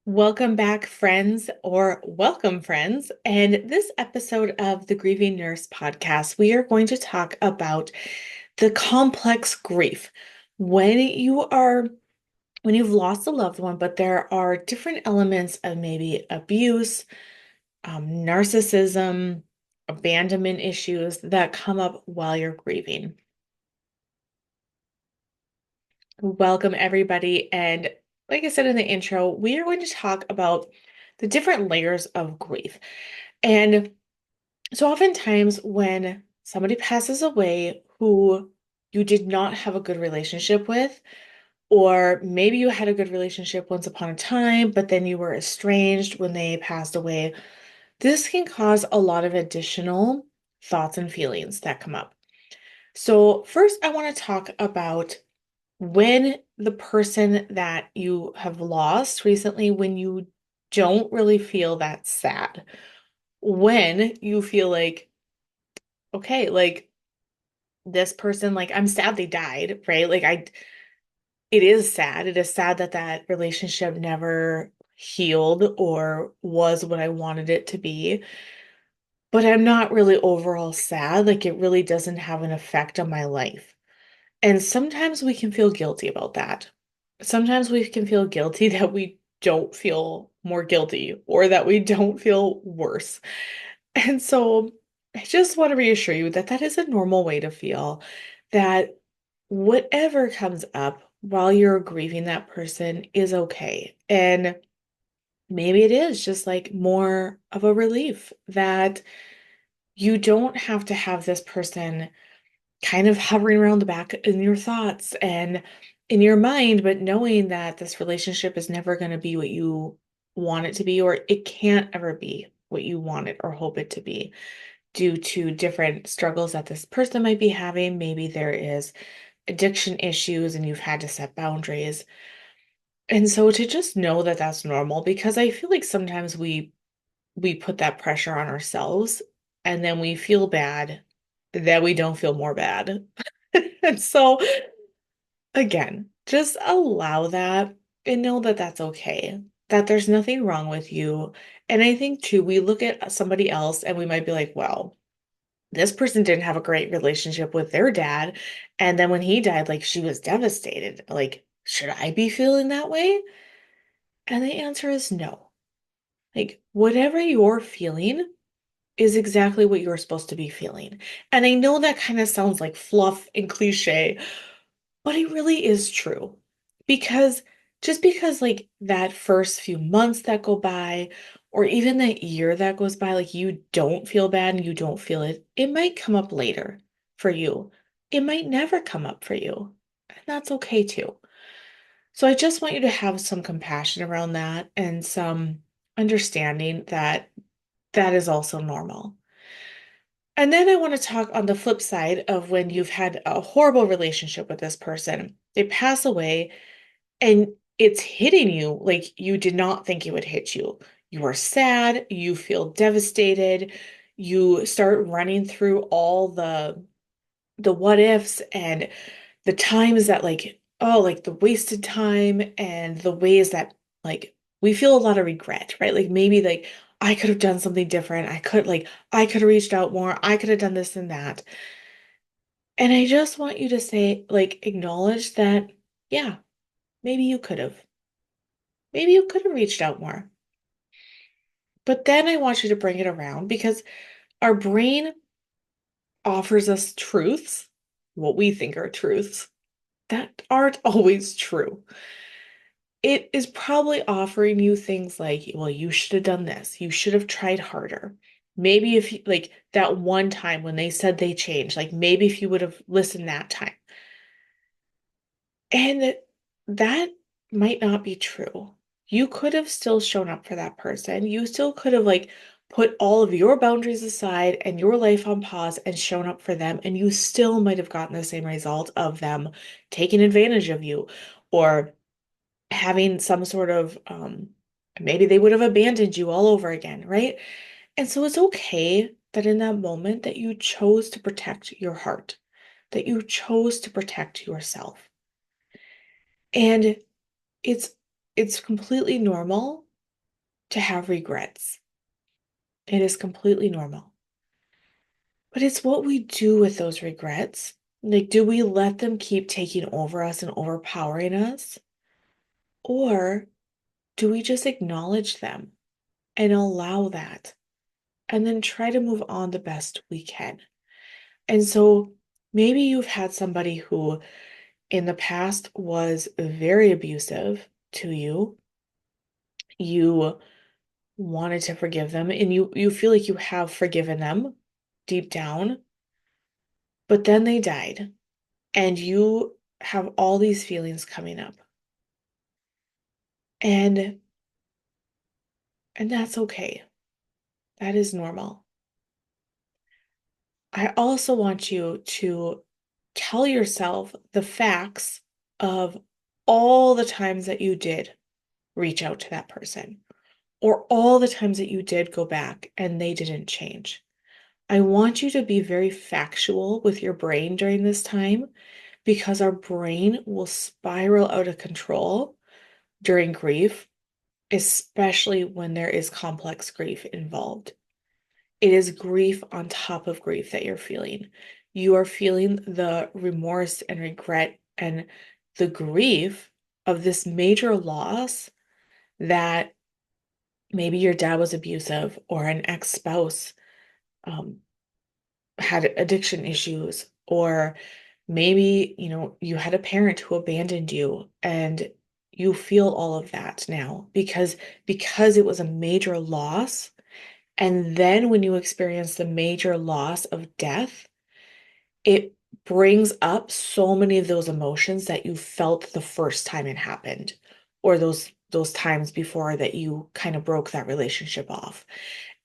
Welcome back, friends, or welcome, friends. And this episode of the Grieving Nurse podcast, we are going to talk about the complex grief. When you are, when you've lost a loved one, but there are different elements of maybe abuse, narcissism, abandonment issues that come up while you're grieving. Welcome, everybody. And like I said in the intro, we are going to talk about the different layers of grief. And so, oftentimes, when somebody passes away who you did not have a good relationship with, or maybe you had a good relationship once upon a time, but then you were estranged when they passed away, this can cause a lot of additional thoughts and feelings that come up. So, first, I want to talk about when the person that you have lost recently, when you don't really feel that sad, when you feel like, okay, like this person, like I'm sad they died, right? It is sad. It is sad that that relationship never healed or was what I wanted it to be. But I'm not really overall sad. Like it really doesn't have an effect on my life. And sometimes we can feel guilty about that. Sometimes we can feel guilty that we don't feel more guilty or that we don't feel worse. And so I just want to reassure you that that is a normal way to feel, that whatever comes up while you're grieving that person is okay. And maybe it is just like more of a relief that you don't have to have this person kind of hovering around the back in your thoughts and in your mind, but knowing that this relationship is never going to be what you want it to be, or it can't ever be what you want it or hope it to be due to different struggles that this person might be having. Maybe there is addiction issues and you've had to set boundaries. And so to just know that that's normal, because I feel like sometimes we put that pressure on ourselves and then we feel bad that we don't feel more bad. And so again, just allow that and know that that's okay, that there's nothing wrong with you. And I think too, we look at somebody else and we might be like, well, this person didn't have a great relationship with their dad. And then when he died, like she was devastated. Like, should I be feeling that way? And the answer is no. Like, whatever you're feeling is exactly what you're supposed to be feeling. And I know that kind of sounds like fluff and cliche, but it really is true. Because just because, like, that first few months that go by, or even that year that goes by, like, you don't feel bad and you don't feel it, it might come up later for you. It might never come up for you. And that's okay too. So I just want you to have some compassion around that and some understanding that that is also normal. And then I want to talk on the flip side of when you've had a horrible relationship with this person. They pass away and it's hitting you like you did not think it would hit you. You are sad, you feel devastated, you start running through all the what ifs and the times that like, oh, like the wasted time and the ways that like we feel a lot of regret, right? Like maybe like I could have done something different. I could have reached out more. I could have done this and that. And I just want you to say, like, acknowledge that, yeah, maybe you could have. Maybe you could have reached out more. But then I want you to bring it around because our brain offers us truths, what we think are truths, that aren't always true. It is probably offering you things like, well, you should have done this. You should have tried harder. Maybe if you, like that one time when they said they changed, like maybe if you would have listened that time. And that might not be true. You could have still shown up for that person. You still could have like put all of your boundaries aside and your life on pause and shown up for them, and you still might have gotten the same result of them taking advantage of you or having some sort of maybe they would have abandoned you all over again, right? And so it's okay that in that moment that you chose to protect your heart, that you chose to protect yourself. And it's it's completely normal to have regrets. It is completely normal. But it's what we do with those regrets. Like, do we let them keep taking over us and overpowering us? Or do we just acknowledge them and allow that and then try to move on the best we can? And so maybe you've had somebody who in the past was very abusive to you. You wanted to forgive them and you feel like you have forgiven them deep down, but then they died and you have all these feelings coming up. And that's okay. That is normal. I also want you to tell yourself the facts of all the times that you did reach out to that person, or all the times that you did go back and they didn't change. I want you to be very factual with your brain during this time because our brain will spiral out of control during grief, especially when there is complex grief involved. It is grief on top of grief that you're feeling. You are feeling the remorse and regret and the grief of this major loss that maybe your dad was abusive or an ex-spouse um, had addiction issues, or maybe, you had a parent who abandoned you and you feel all of that now because it was a major loss. And then when you experience the major loss of death, it brings up so many of those emotions that you felt the first time it happened, or those times before that you kind of broke that relationship off.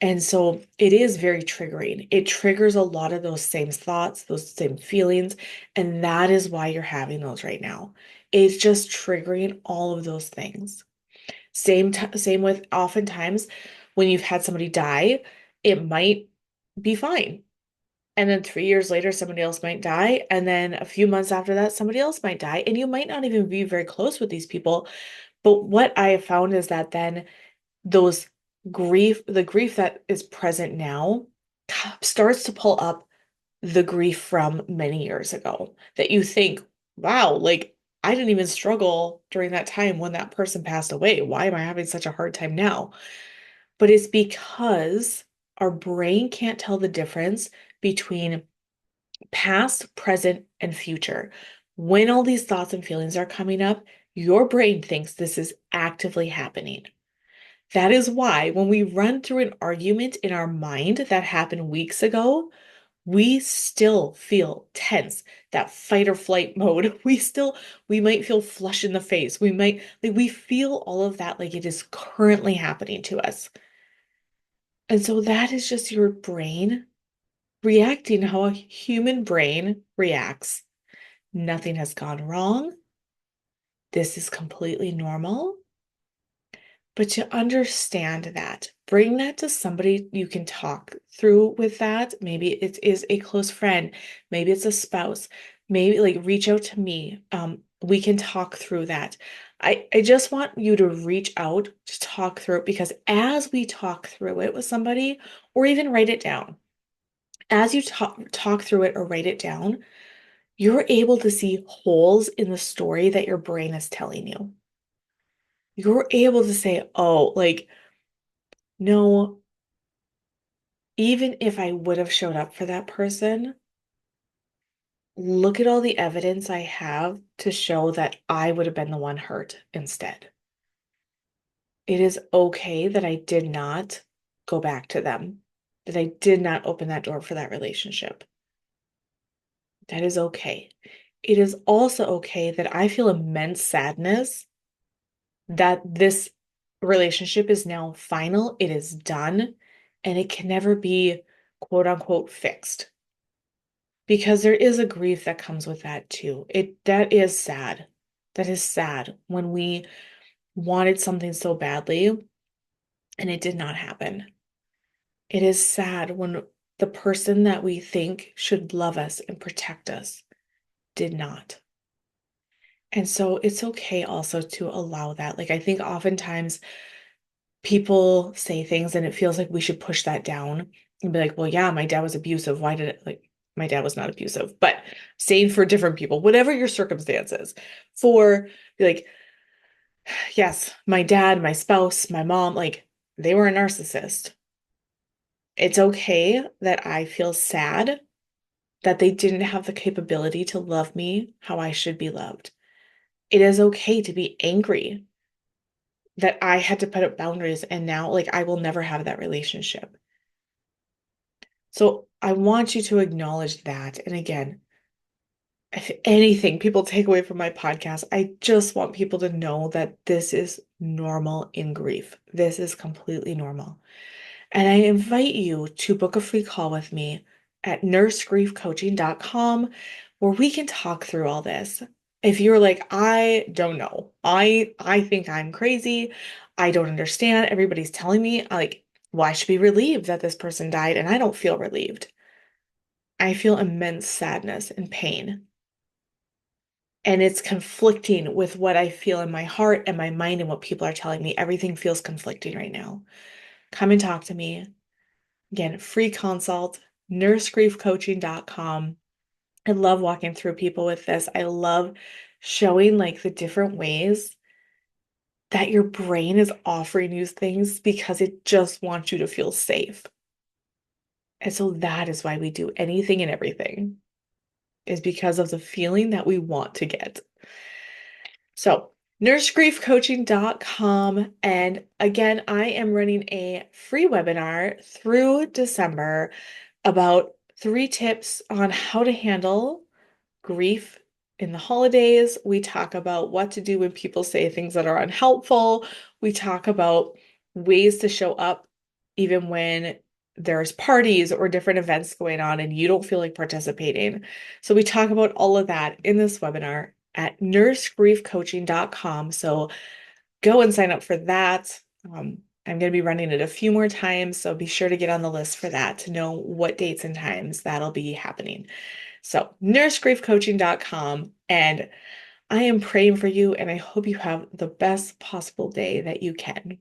And so it is very triggering. It triggers a lot of those same thoughts, those same feelings, and that is why you're having those right now. It's just triggering all of those things. Same with oftentimes when you've had somebody die, it might be fine. And then 3 years later, somebody else might die. And then a few months after that, somebody else might die. And you might not even be very close with these people. But what I have found is that then those the grief that is present now starts to pull up the grief from many years ago that you think, wow, like I didn't even struggle during that time when that person passed away. Why am I having such a hard time now? But it's because our brain can't tell the difference between past, present, and future. When all these thoughts and feelings are coming up, your brain thinks this is actively happening. That is why when we run through an argument in our mind that happened weeks ago, we still feel tense, that fight or flight mode. We might feel flush in the face. We feel all of that like it is currently happening to us. And so that is just your brain reacting how a human brain reacts. Nothing has gone wrong. This is completely normal. But to understand that, bring that to somebody you can talk through with that. Maybe it is a close friend, maybe it's a spouse, maybe like reach out to me. We can talk through that. I just want you to reach out to talk through it because as we talk through it with somebody, or even write it down, as you talk through it or write it down, you're able to see holes in the story that your brain is telling you. You're able to say, oh, like, no, even if I would have showed up for that person, look at all the evidence I have to show that I would have been the one hurt instead. It is okay that I did not go back to them, that I did not open that door for that relationship. That is okay. It is also okay that I feel immense sadness that this relationship is now final, it is done, and it can never be quote unquote fixed. Because there is a grief that comes with that too. That is sad. That is sad when we wanted something so badly and it did not happen. It is sad when the person that we think should love us and protect us did not. And so it's okay also to allow that. Like I think oftentimes people say things and it feels like we should push that down and be like, well, yeah, my dad was abusive. Why did it like my dad was not abusive, but same for different people, whatever your circumstances. For like, yes, my dad, my spouse, my mom, like they were a narcissist. It's okay that I feel sad that they didn't have the capability to love me how I should be loved. It is okay to be angry that I had to put up boundaries and now like I will never have that relationship. So I want you to acknowledge that. And again, if anything people take away from my podcast, I just want people to know that this is normal in grief. This is completely normal. And I invite you to book a free call with me at nursegriefcoaching.com where we can talk through all this. If you're like, I don't know, I think I'm crazy. I don't understand. Everybody's telling me like, well, I should be relieved that this person died, and I don't feel relieved. I feel immense sadness and pain. And it's conflicting with what I feel in my heart and my mind and what people are telling me. Everything feels conflicting right now. Come and talk to me. Again, free consult, nursegriefcoaching.com. I love walking through people with this. I love showing like the different ways that your brain is offering you things because it just wants you to feel safe. And so that is why we do anything and everything, is because of the feeling that we want to get. So, nursegriefcoaching.com. And again, I am running a free webinar through December about 3 tips on how to handle grief in the holidays. We talk about what to do when people say things that are unhelpful. We talk about ways to show up even when there's parties or different events going on and you don't feel like participating. So we talk about all of that in this webinar at nursegriefcoaching.com. So go and sign up for that. I'm going to be running it a few more times, so be sure to get on the list for that to know what dates and times that'll be happening. So, nursegriefcoaching.com, and I am praying for you, and I hope you have the best possible day that you can.